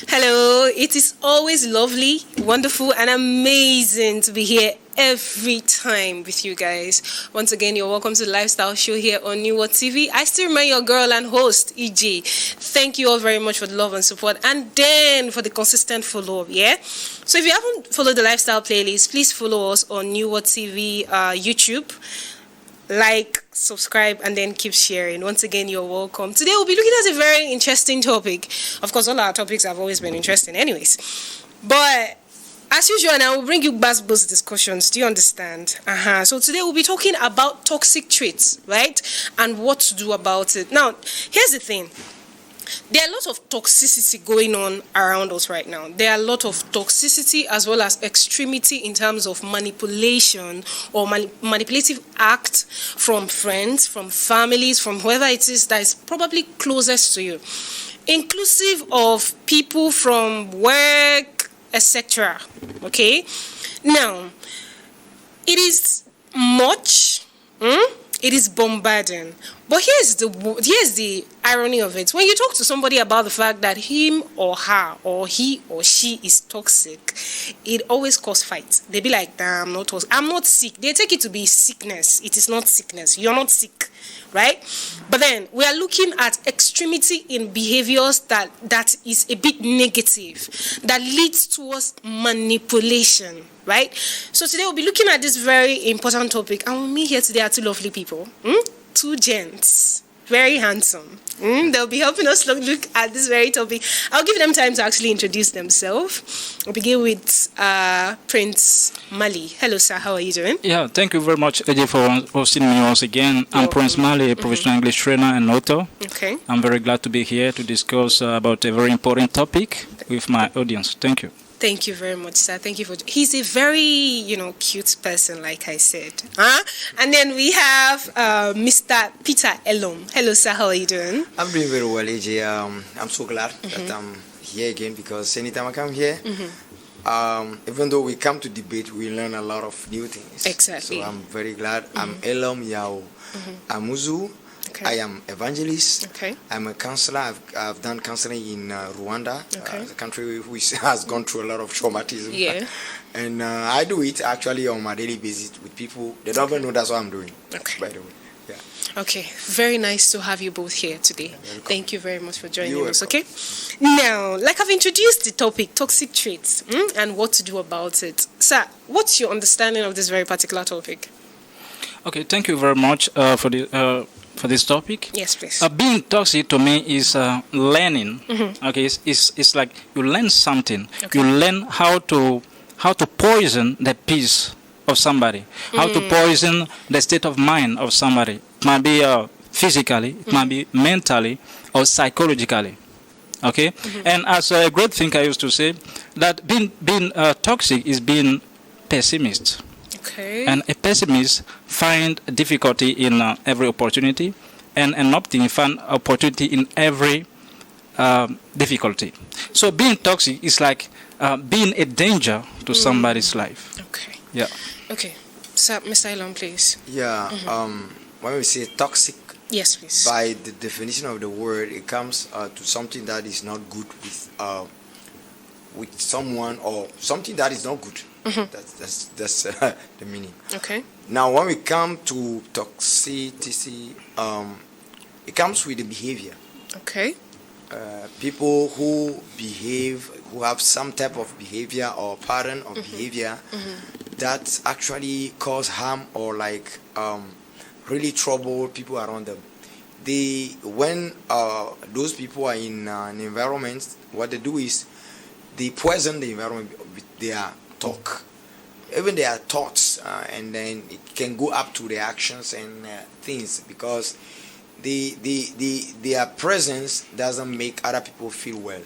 Hello, it is always lovely, wonderful, and amazing to be here every time with you guys. Once again, you're welcome to the Lifestyle Show here on New What TV. I still remain your girl and host, EJ. Thank you all very much for the love and support, and then for the consistent follow-up, yeah? So if you haven't followed the Lifestyle playlist, please follow us on New What TV YouTube. Like, subscribe, and then keep sharing. Once again, you're welcome. Today we'll be looking at a very interesting topic. Of course, all our topics have always been interesting anyways. But as usual, I will bring you back-buzz discussions. Do you understand? So today we'll be talking about toxic traits, right? And what to do about it. Now, here's the thing. There are a lot of toxicity going on around us right now. There are a lot of toxicity as well as extremity in terms of manipulation or manipulative act from friends, from families, from whoever it is that is probably closest to you, inclusive of people from work, etc. Okay? Now, it is much. It is bombarding. But here's the irony of it. When you talk to somebody about the fact that him or her or he or she is toxic, it always causes fights. They be like, I'm not sick. They take it to be sickness. It is not sickness. You're not sick, right? But then we are looking at extremity in behaviors that is a bit negative, that leads towards manipulation, right? So today we'll be looking at this very important topic. And with me here today are two lovely people. Two gents, very handsome. They'll be helping us look at this very topic. I'll give them time to actually introduce themselves. I'll begin with Prince Mali. Hello, sir. How are you doing? Yeah, thank you very much, AJ, for hosting me once again. I'm Prince Mali, a professional English trainer and author. Okay. I'm very glad to be here to discuss about a very important topic with my audience. Thank you. Thank you very much, sir. Thank you for. He's a very, cute person, like I said. And then we have Mr. Peter Elom. Hello, sir. How are you doing? I'm doing very well, AJ. I'm so glad that I'm here again because anytime I come here, even though we come to debate, we learn a lot of new things. Exactly. So I'm very glad. I'm Elom Yao Amuzu. Okay. I am evangelist. Okay. I'm a counselor. I've done counseling in Rwanda, a country which has gone through a lot of traumatism. Yeah. And I do it actually on my daily basis with people. They don't even know that's what I'm doing. Okay. By the way. Yeah. Okay. Very nice to have you both here today. Thank you very much for joining You're us. welcome. Okay. Now, like I've introduced the topic, toxic traits, and what to do about it. Sir, what's your understanding of this very particular topic? Okay, thank you very much for this topic. Yes, please. Being toxic to me is learning. Okay, it's like you learn something. Okay. You learn how to poison the peace of somebody, how to poison the state of mind of somebody. It might be physically, it might be mentally, or psychologically. Okay, and as a great thinker used to say, that being toxic is being pessimist. Okay. And a pessimist find difficulty in every opportunity, and an optimist find opportunity in every difficulty. So being toxic is like being a danger to somebody's life. Okay. Yeah. Okay. Sir, Mr. Elon, please. Yeah. When we say toxic, Yes, please. by the definition of the word, it comes to something that is not good with someone, or something that is not good. That's the meaning. Okay. Now, when we come to toxicity, it comes with the behavior. Okay. People who behave, who have some type of behavior or pattern of behavior that actually cause harm or really trouble people around them. When those people are in an environment, what they do is they poison the environment with their talk, even their thoughts, and then it can go up to their actions and things, because their presence doesn't make other people feel well.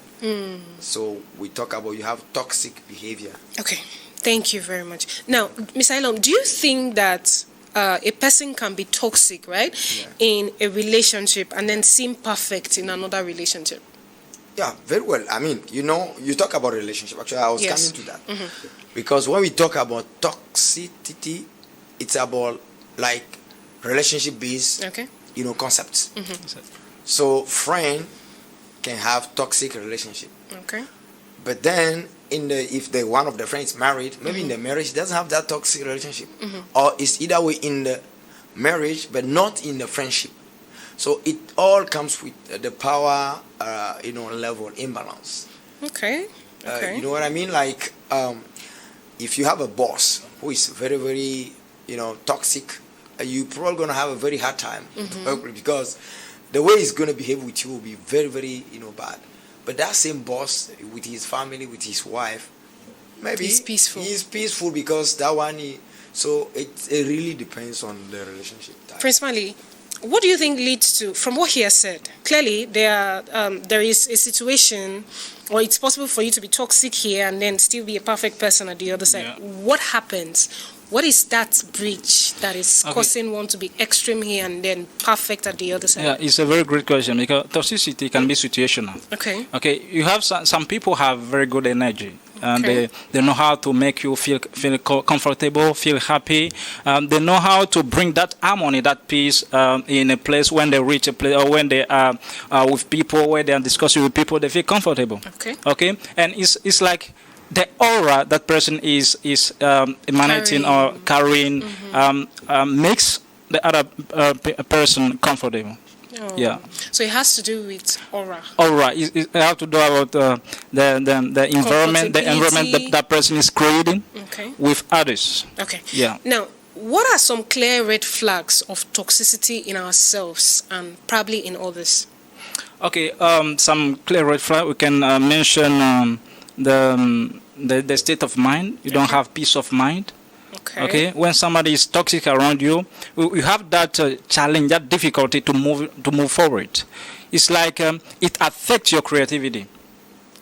So we talk about you have toxic behavior. Okay. Thank you very much. Now, Ms. Ilom, do you think that a person can be toxic, right, in a relationship and then seem perfect in another relationship? Yeah, very well. I mean, you talk about relationship. Actually, I was coming to that. Because when we talk about toxicity, it's about relationship-based, concepts. So friend can have toxic relationship. Okay. But then, if the one of the friends married, maybe in the marriage doesn't have that toxic relationship, or it's either way in the marriage, but not in the friendship. So it all comes with the power, level imbalance. Okay. You know what I mean? Like, if you have a boss who is very, very, toxic, you're probably gonna have a very hard time because the way he's gonna behave with you will be very, very, bad. But that same boss with his family, with his wife, maybe he's peaceful. He's peaceful because that one. So it really depends on the relationship type. Prince Mali, what do you think leads to, from what he has said, clearly there is a situation, or it's possible for you to be toxic here and then still be a perfect person at the other side. Yeah. What happens? What is that bridge that is causing one to be extreme here and then perfect at the other side? Yeah, it's a very great question because toxicity can be situational. Okay, you have some people have very good energy. And they know how to make you feel comfortable, feel happy. They know how to bring that harmony, that peace in a place when they reach a place or when they are with people, where they are discussing with people, they feel comfortable. Okay, and it's like the aura that person is emanating or carrying makes the other person comfortable. Oh. Yeah. So it has to do with aura. Aura. It has to do about the environment, that person is creating with others. Okay. Yeah. Now, what are some clear red flags of toxicity in ourselves and probably in others? Okay. Some clear red flags we can mention the state of mind. You don't have peace of mind. Okay. When somebody is toxic around you, you have that challenge, that difficulty to move forward. It's like it affects your creativity.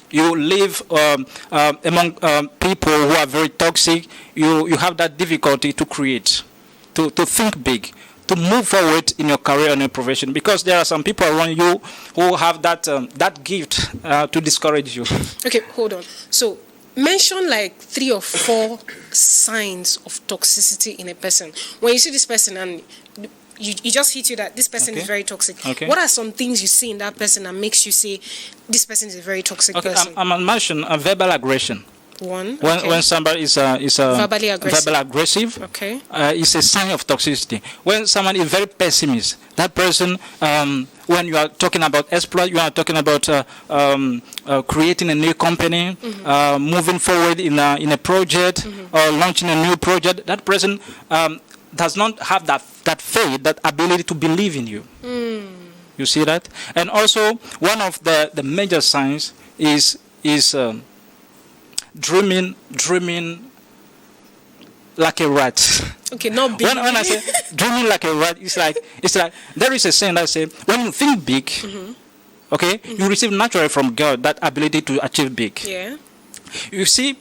You live among people who are very toxic. You have that difficulty to create, to think big, to move forward in your career and your profession, because there are some people around you who have that gift to discourage you. Okay, hold on. So mention like 3 or 4 signs of toxicity in a person. When you see this person and you just hit you that this person is very toxic. What are some things you see in that person that makes you say this person is a very toxic person? I'm going to mention a verbal aggression. When somebody is verbally aggressive, it's a sign of toxicity. When someone is very pessimist, that person, when you are talking about exploit, you are talking about creating a new company, moving forward in a project, or launching a new project, that person does not have that faith, that ability to believe in you. You see that? And also, one of the major signs is dreaming like a rat. Okay, not big. When I say dreaming like a rat, it's like there is a saying that say when you think big, you receive naturally from God that ability to achieve big. Yeah. You see,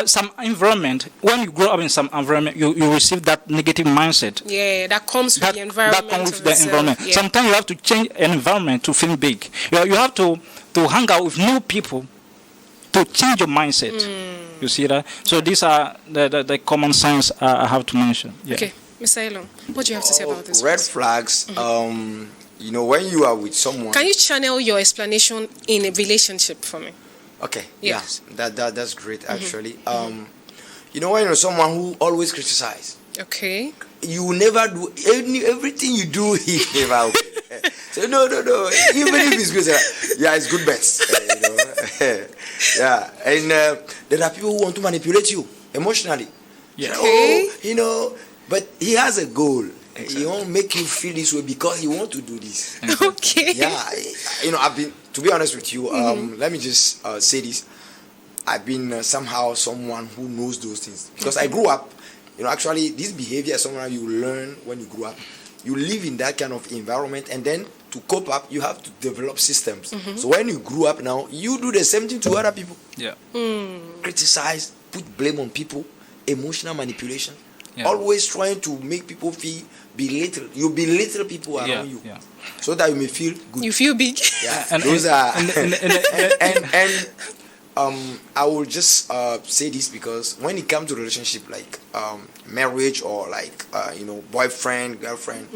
some environment, when you grow up in some environment, you receive that negative mindset. Yeah, that comes with the environment. That comes with the environment. Yeah. Sometimes you have to change an environment to think big. You have to hang out with new people to change your mindset. You see that? So these are the common signs I have to mention. Yeah. Okay, Mr. Elon, what do you have to say about this? Red flags, when you are with someone... Can you channel your explanation in a relationship for me? Okay, yes. That's great, actually. When you're someone who always criticizes. Okay. You never do everything you do. He never. So no. Even if it's good, it's good bets. Yeah, and there are people who want to manipulate you emotionally. Yeah. Okay. But he has a goal. Exactly. He won't make you feel this way because he wants to do this. Okay. Yeah, I've been, to be honest with you, let me just say this. I've been somehow someone who knows those things because I grew up. Actually, this behavior is something you learn when you grow up. You live in that kind of environment, and then to cope up, you have to develop systems. So when you grew up now, you do the same thing to other people. Yeah. Criticize, put blame on people, emotional manipulation. Yeah. Always trying to make people feel belittle. You belittle people around you, so that you may feel good. You feel big. Yeah, and those are. And I will just say this because when it comes to relationship like marriage or like boyfriend, girlfriend,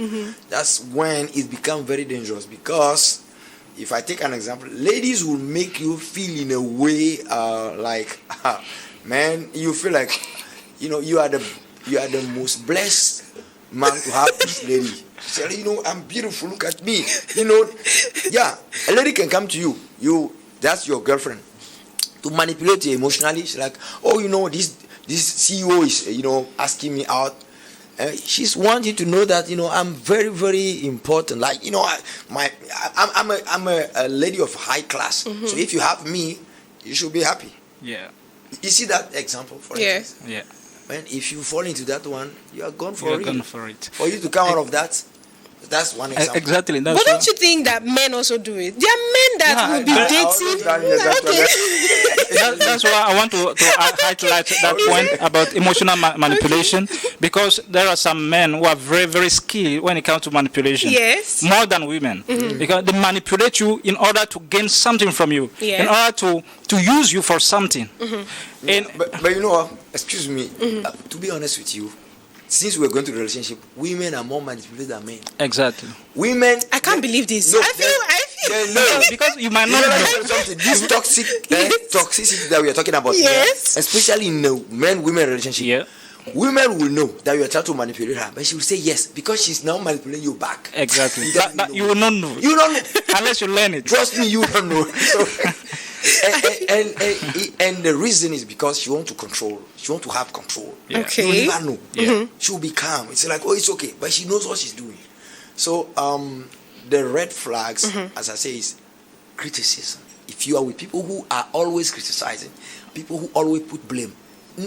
that's when it becomes very dangerous because if I take an example, ladies will make you feel in a way like, man, you feel like, you are the most blessed man to have this lady. Say, I'm beautiful. Look at me. Yeah, a lady can come to you. That's your girlfriend. To manipulate you emotionally, she's like, oh, this CEO is, asking me out. She's wanting to know that, I'm very, very important. Like, I'm a lady of high class. Mm-hmm. So if you have me, you should be happy. Yeah. You see that example, for instance? Yeah. Man, if you fall into that one, you are gone for You're it. gone for it. For you to come out of that, that's one example. Exactly. But don't you think that men also do it? There are men that will be dating. That's why I want to highlight that point about emotional manipulation, because there are some men who are very, very skilled when it comes to manipulation. Yes. More than women. Mm-hmm. Because they manipulate you in order to gain something from you. Yeah. In order to use you for something. Mm-hmm. And, but you know what? Excuse me. Mm-hmm. To be honest with you, since we're going to the relationship, women are more manipulated than men. Exactly. Women. I can't believe this. No, I feel. No, because you might not know something. This toxicity that we are talking about. Yes. Especially in the men-women relationship. Yeah. Women will know that you are trying to manipulate her, but she will say yes because she's now manipulating you back. Exactly. You will not know. You don't know unless you learn it. Trust me, you don't know. And the reason is because she wants to control. She wants to have control. Yeah. Okay. You never know. Yeah. Mm-hmm. She will be calm. It's like, oh, it's okay, but she knows what she's doing. So the red flags, as I say, is criticism. If you are with people who are always criticizing, people who always put blame,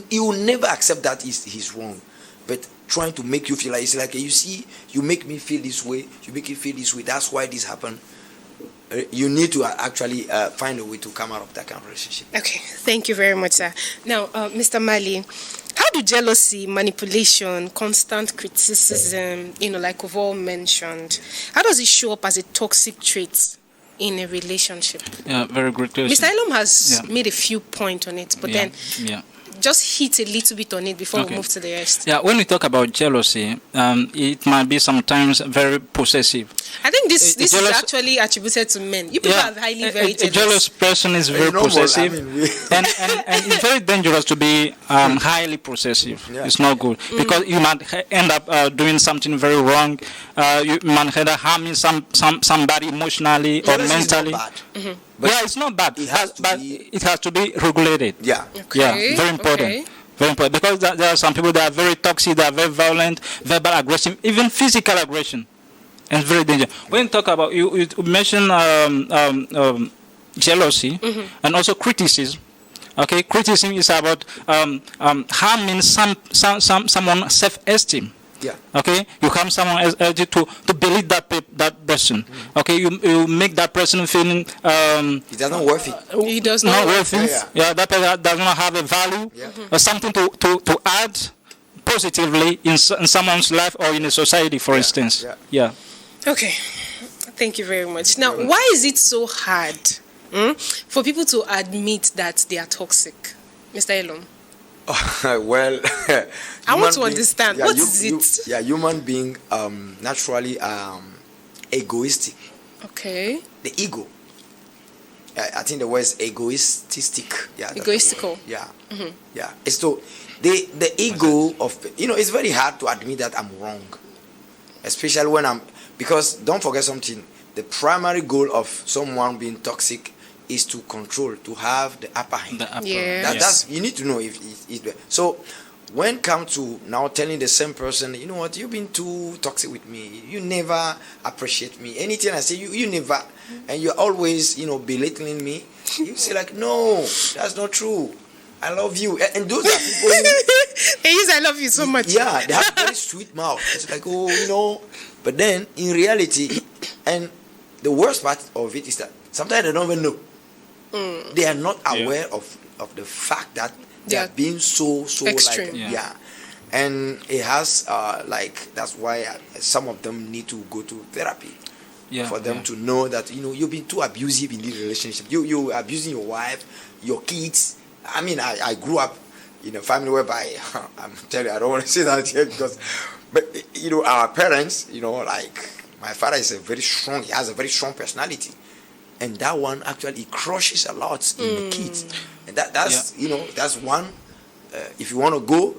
you will never accept that he's wrong. But trying to make you feel like, it's like, you see, you make me feel this way, you make me feel this way, that's why this happened. You need to actually find a way to come out of that kind of relationship. Okay, thank you very much, sir. Now, Mr. Mali, how do jealousy, manipulation, constant criticism, like we've all mentioned, how does it show up as a toxic trait in a relationship? Yeah, very good question. Mr. Elom has made a few points on it, but then just hit a little bit on it before we move to the rest. Yeah, when we talk about jealousy, it might be sometimes very possessive. I think this is actually attributed to men. You people are highly very jealous. A jealous person is very possessive, and it's very dangerous to be highly possessive. Yeah. It's not good because you might end up doing something very wrong. You might end up harming somebody emotionally or mentally. But it's not bad. It has to be regulated. Yeah. Okay. Yeah. Very important. Okay. Very important. Because there are some people that are very toxic, that are very violent, verbal aggression, even physical aggression. And it's very dangerous. When you talk about, you mentioned jealousy and also criticism. Okay, criticism is about harming someone's self-esteem. Yeah. Okay, you harm someone else to believe that person. Okay, you make that person feeling he does not worth it. He does not worth it. Yeah, that person does not have a value or something to add positively in someone's life or in a society, for instance. Yeah. Okay, thank you very much. Now, why is it so hard for people to admit that they are toxic, Mr. Elom? Well, I want to understand. What is it? Human being naturally egoistic. Okay. The ego. I think the word is egoistic. Yeah. Egoistical. Yeah. Mm-hmm. Yeah. So the ego of it's very hard to admit that I'm wrong, especially when because don't forget something. The primary goal of someone being toxic is to control, to have the upper hand. That's you need to know if so. When come to now telling the same person, you know what, you've been too toxic with me. You never appreciate me. Anything I say, you never, and you're always belittling me. You say like, no, that's not true. I love you. And those are people who, they use I love you so much. Yeah, they have very sweet mouth. It's like, but then in reality, and the worst part of it is that sometimes they don't even know. They are not aware of the fact that they are being so extreme. And it has that's why some of them need to go to therapy for them to know that you've been too abusive in this relationship. You abusing your wife, your kids. I mean, I grew up in a family whereby I'm telling you, I don't want to say that here but our parents, like my father is he has a very strong personality. and that one actually crushes a lot in the kids. And that's that's one. If you want to go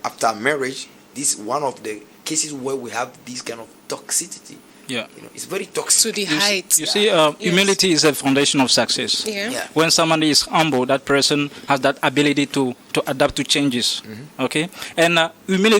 after marriage, this is one of the cases where we have this kind of toxicity. Yeah, it's very toxic. To the height. You see, humility is a foundation of success. Yeah. When somebody is humble, that person has that ability to adapt to changes. Okay, and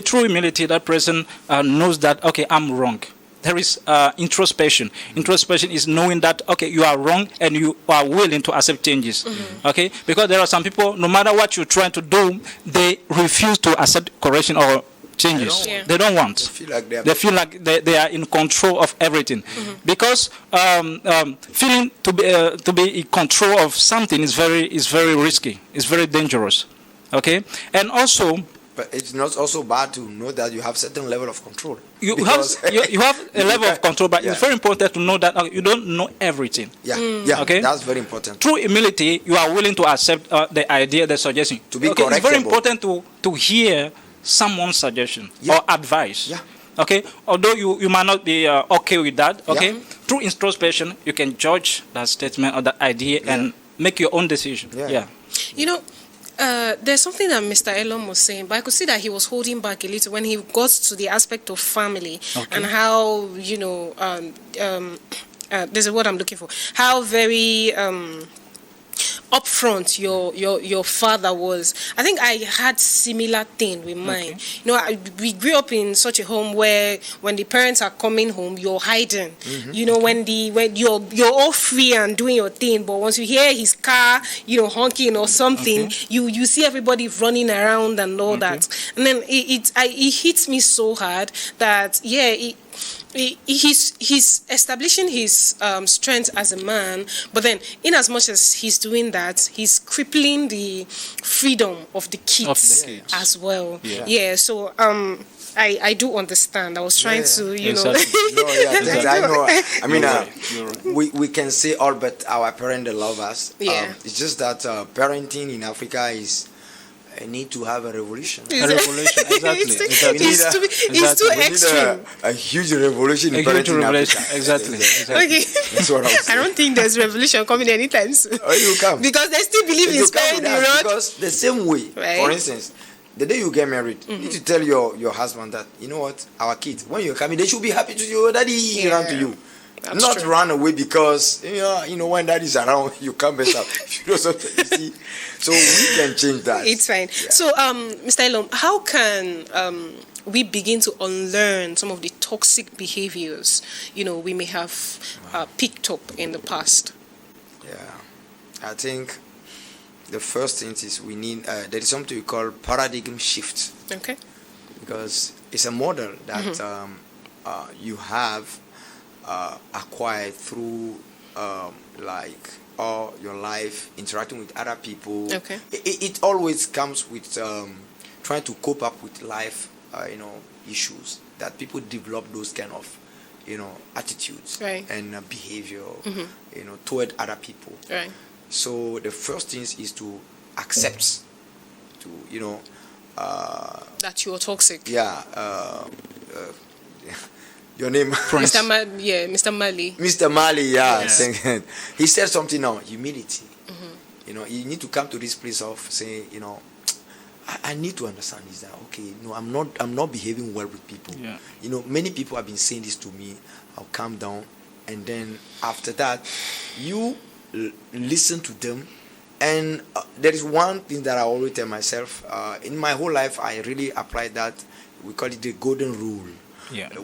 true humility, that person knows that I'm wrong. There is introspection. Introspection is knowing that you are wrong and you are willing to accept changes. Okay, because there are some people, no matter what you're trying to do, they refuse to accept correction or changes. They don't want. They feel like they are in control of everything. Because feeling to be in control of something is very risky. It's very dangerous. Okay, and also. But it's not also bad to know that you have certain level of control. You have a level of control, but it's very important to know that you don't know everything. Okay, that's very important. Through humility, you are willing to accept the idea, the suggestion. To be It's very important to hear someone's suggestion or advice. Okay, although you might not be okay with that. Okay, through introspection, you can judge that statement or that idea and make your own decision. You know, there's something that Mr. Elon was saying, but I could see that he was holding back a little when he got to the aspect of family and how, there's a word I'm looking for, how very upfront your father was. I think I had similar thing with mine. You know, we grew up in such a home where when the parents are coming home, you're hiding. You know, when you're all free and doing your thing, but once you hear his car, honking or something, you see everybody running around and all that. And then it hits me so hard that he's establishing his strength as a man, but then in as much as he's doing that, he's crippling the freedom of the kids, as well. So I do understand. I was trying to I know. I mean, we can say all but our parents love us. It's just that parenting in Africa is need to have a revolution. Exactly. It's too extreme. A huge revolution in parenting in Africa. Exactly. Okay. That's what I'm saying. I don't think there's revolution coming anytime soon. Oh, you come. Because they still believe in sparing the rod. Because the same way, for instance, the day you get married, you need to tell your husband that, you know what, our kids, when you're coming, they should be happy to you. Daddy run to you. That's not true. Run away because when daddy's around, you come better. You see, so we can change that. It's fine. So, Mr. Elon, how can we begin to unlearn some of the toxic behaviors we may have picked up in the past? I think the first thing is we need there is something we call paradigm shift. Okay. Because it's a model that you have acquired through like all your life interacting with other people. Okay. It always comes with trying to cope up with life issues that people develop those kind of attitudes and behavior toward other people. Right. So the first thing is to accept that you're toxic. Your name? Mr. Mr. Mali. Mr. Mali, he said something now, humility. You need to come to this place of saying, I need to understand is that I'm not behaving well with people. Many people have been saying this to me. I'll calm down, and then after that, you listen to them. And there is one thing that I always tell myself. In my whole life, I really apply that. We call it the golden rule.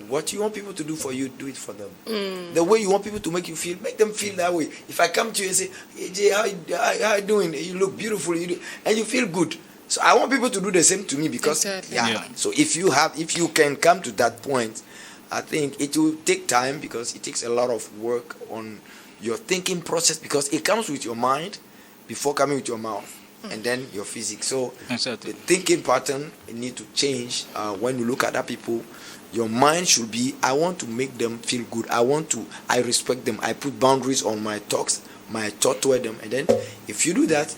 What you want people to do for you, do it for them. The way you want people to make you feel, make them feel that way. If I come to you and say, hey Jay, how you doing? You look beautiful, and you feel good. So I want people to do the same to me because So if you can come to that point, I think it will take time because it takes a lot of work on your thinking process because it comes with your mind before coming with your mouth. And then your physics. So the thinking pattern need to change when you look at other people. Your mind should be, I want to make them feel good. I respect them. I put boundaries on my talks, my thought toward them. And then if you do that,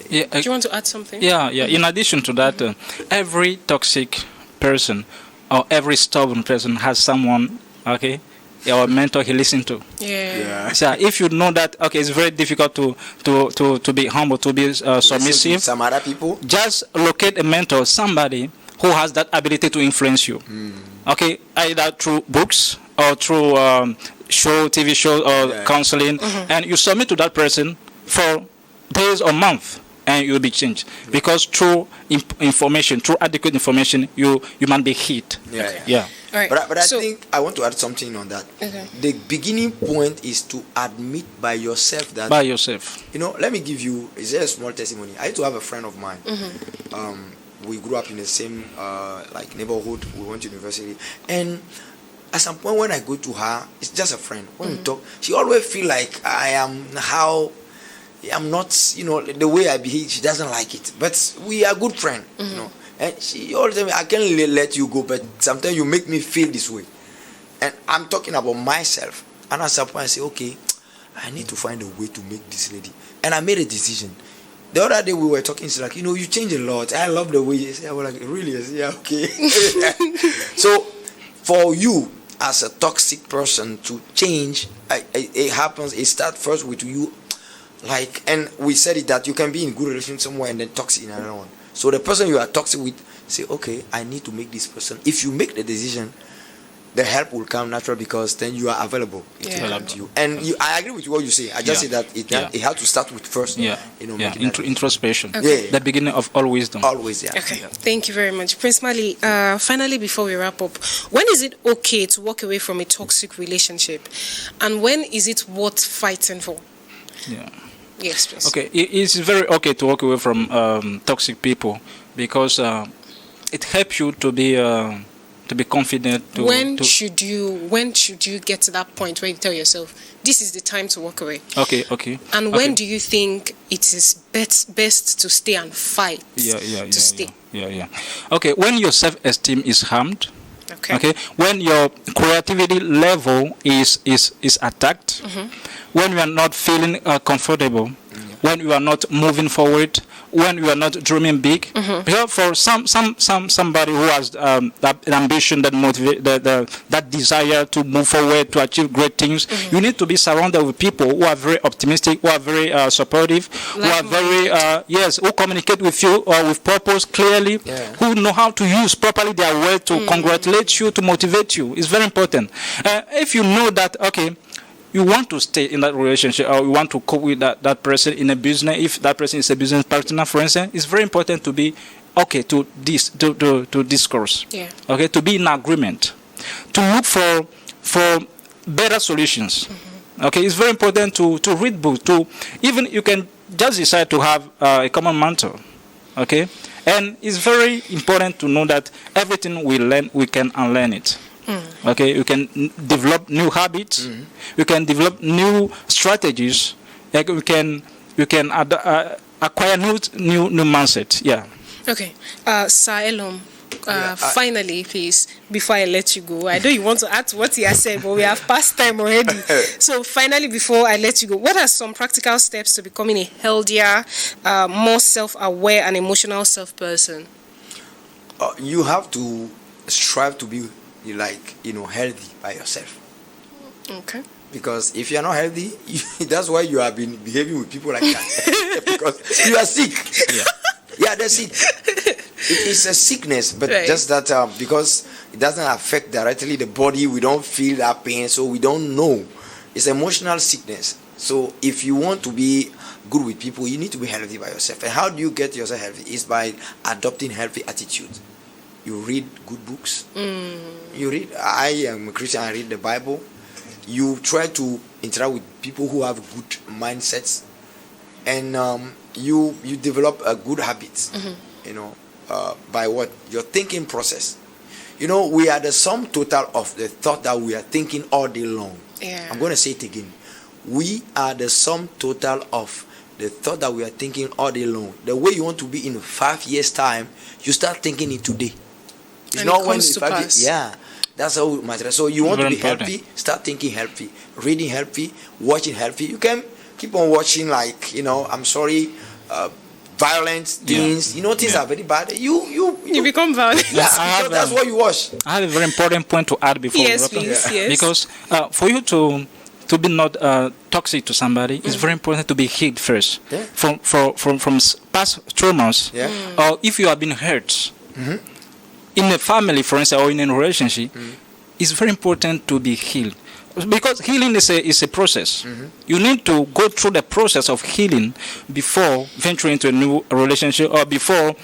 do you want to add something? In addition to that, every toxic person or every stubborn person has someone, our mentor he listened to. Yeah. So if you know that, okay, it's very difficult to be humble, to be submissive. Some other people. Just locate a mentor, somebody who has that ability to influence you. Okay, either through books or through TV shows or counseling, and you submit to that person for days or months, and you'll be changed. Because through information, through adequate information, you might be hit. Yeah. All right. But I think I want to add something on that. Okay. The beginning point is to admit by yourself that. By yourself. Let me give you a small testimony. I used to have a friend of mine. We grew up in the same neighborhood. We went to university, and at some point when I go to her, it's just a friend. When we talk, she always feel like I'm not, the way I behave. She doesn't like it, but we are good friends, And she always tell me, I can't let you go, but sometimes you make me feel this way. And I'm talking about myself. And at some point I say, okay, I need to find a way to make this lady. And I made a decision. The other day we were talking, she's like, you change a lot. I love the way you say. I was like, really? I said, yeah, okay. So for you as a toxic person to change, it happens, it starts first with you. And we said it that you can be in good relation somewhere and then toxic in another one. So the person you are toxic with, say, okay, I need to make this person. If you make the decision, the help will come natural because then you are available. It will help to you. And I agree with what you say. I just say that it has to start with first. Introspection. Okay. The beginning of all wisdom. Always, yeah. Okay. Thank you very much. Prince Mali, finally, before we wrap up, when is it okay to walk away from a toxic relationship? And when is it worth fighting for? Yeah. Yes, please. Okay, it's very okay to walk away from toxic people because it helps you to be confident. When should you get to that point where you tell yourself, this is the time to walk away? Okay. And when do you think it is best to stay and fight? Stay. Yeah. Okay, when your self-esteem is harmed. Okay. When your creativity level is attacked, when you are not feeling comfortable, when you are not moving forward, when you are not dreaming big. Because for somebody who has that ambition, that motivate, that desire to move forward, to achieve great things, you need to be surrounded with people who are very optimistic, who are very supportive, who are very who communicate with you with purpose clearly, who know how to use properly their words to congratulate you, to motivate you. It's very important. If you know that, okay, you want to stay in that relationship, or you want to cope with that person in a business, if that person is a business partner, for instance, it's very important to be okay to discourse. Okay, to be in agreement, to look for better solutions. Okay, it's very important to read books, to even you can just decide to have a common mentor. Okay, and it's very important to know that everything we learn, we can unlearn it. Okay, you can develop new habits. You can develop new strategies. Like you can acquire new mindset. Yeah. Okay, Sir Elom, finally, please, before I let you go, I know you want to add to what he has said, but we have past time already. So finally, before I let you go, what are some practical steps to becoming a healthier, more self-aware and emotional self-person? You have to strive to be healthy by yourself. Okay. Because if you are not healthy, that's why you have been behaving with people like that. Because you are sick. Yeah, they're sick. It is a sickness, but just that because it doesn't affect directly the body, we don't feel that pain, so we don't know. It's emotional sickness. So if you want to be good with people, you need to be healthy by yourself. And how do you get yourself healthy? It's by adopting healthy attitudes. You read good books. You read. I am a Christian. I read the Bible. You try to interact with people who have good mindsets, and you develop a good habits. By what your thinking process. We are the sum total of the thought that we are thinking all day long. I'm going to say it again. We are the sum total of the thought that we are thinking all day long. The way you want to be in 5 years' time, you start thinking it today. It's not when it's 5 years. Yeah, that's how it matters. So you want to be healthy, start thinking healthy, reading healthy, watching healthy. You can keep on watching, I'm sorry, violent things, things are very bad. You become violent. Yeah, I that's what you watch. I have a very important point to add before. Yes, please. Yes. Because for you to be not toxic to somebody, it's very important to be healed first from past traumas. Or if you have been hurt in a family, for instance, or in a relationship, it's very important to be healed. Because healing is a process. You need to go through the process of healing before venturing into a new relationship or before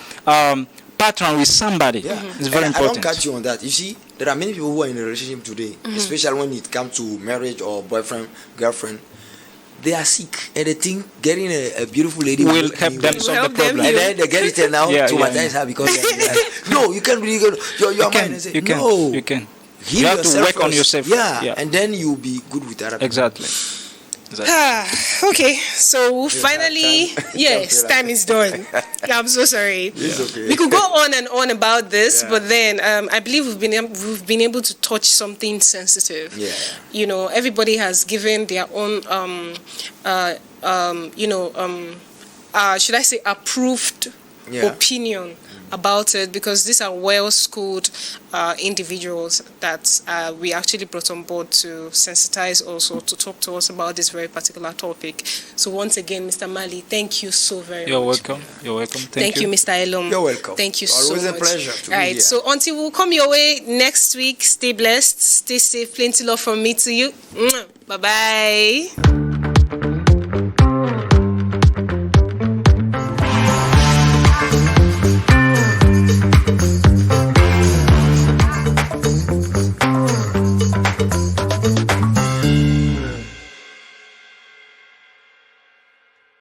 partnering with somebody. It's very important. I don't catch you on that. You see, there are many people who are in a relationship today, especially when it comes to marriage or boyfriend, girlfriend. They are sick, and they think getting a beautiful lady will help them solve the problem. And then they get it now traumatize her because no, you can't really go to your mind and say no. You can. Heal you have to work first. on yourself. Yeah, and then you'll be good with other people. Exactly. Okay, so finally, yes, time is done. I'm so sorry. It's okay. We could go on and on about this, but then I believe we've been able to touch something sensitive. Yeah. Everybody has given their own, should I say, approved opinion about it, because these are well-schooled individuals that we actually brought on board to sensitize also, to talk to us about this very particular topic. So once again, Mr. Mali, thank you so very much. You're welcome. You're welcome. Thank you. Mr. Elom. You're welcome. Thank you so much. Always a pleasure to be here. So until we'll come your way next week, stay blessed, stay safe, plenty love from me to you. Bye-bye.